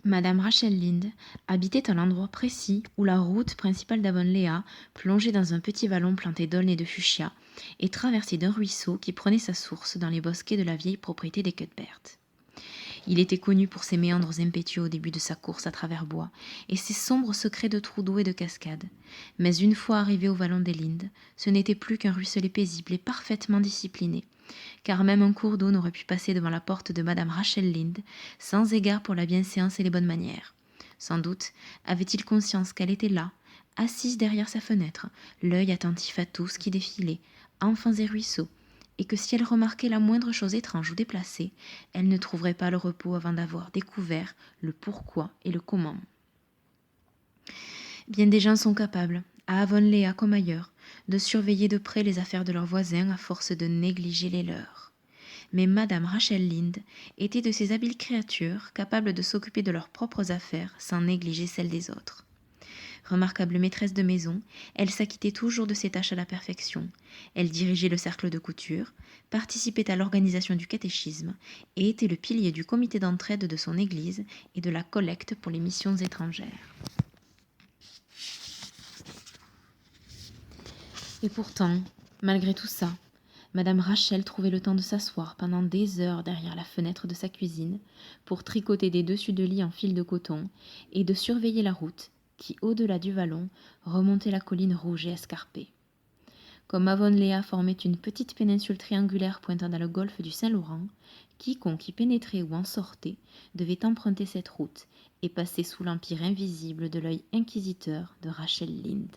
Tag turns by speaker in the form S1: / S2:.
S1: Madame Rachel Lynde habitait à l'endroit précis où la route principale d'Avonlea plongeait dans un petit vallon planté d'aulnes et de fuchsias et traversé d'un ruisseau qui prenait sa source dans les bosquets de la vieille propriété des Cuthbert. Il était connu pour ses méandres impétueux au début de sa course à travers bois et ses sombres secrets de trous d'eau et de cascades. Mais une fois arrivé au vallon des Lindes, ce n'était plus qu'un ruisselet paisible et parfaitement discipliné, car même un cours d'eau n'aurait pu passer devant la porte de Madame Rachel Lynde sans égard pour la bienséance et les bonnes manières. Sans doute avait-il conscience qu'elle était là, assise derrière sa fenêtre, l'œil attentif à tout ce qui défilait, enfants et ruisseaux, et que si elle remarquait la moindre chose étrange ou déplacée, elle ne trouverait pas le repos avant d'avoir découvert le pourquoi et le comment. Bien des gens sont capables, à Avonlea comme ailleurs, de surveiller de près les affaires de leurs voisins à force de négliger les leurs. Mais Madame Rachel Lynde était de ces habiles créatures capables de s'occuper de leurs propres affaires sans négliger celles des autres. Remarquable maîtresse de maison, elle s'acquittait toujours de ses tâches à la perfection. Elle dirigeait le cercle de couture, participait à l'organisation du catéchisme et était le pilier du comité d'entraide de son église et de la collecte pour les missions étrangères. Et pourtant, malgré tout ça, Madame Rachel trouvait le temps de s'asseoir pendant des heures derrière la fenêtre de sa cuisine pour tricoter des dessus de lit en fil de coton et de surveiller la route qui, au-delà du vallon, remontait la colline rouge et escarpée. Comme Avonlea formait une petite péninsule triangulaire pointant dans le golfe du Saint-Laurent, quiconque y pénétrait ou en sortait devait emprunter cette route et passer sous l'empire invisible de l'œil inquisiteur de Rachel Lynde.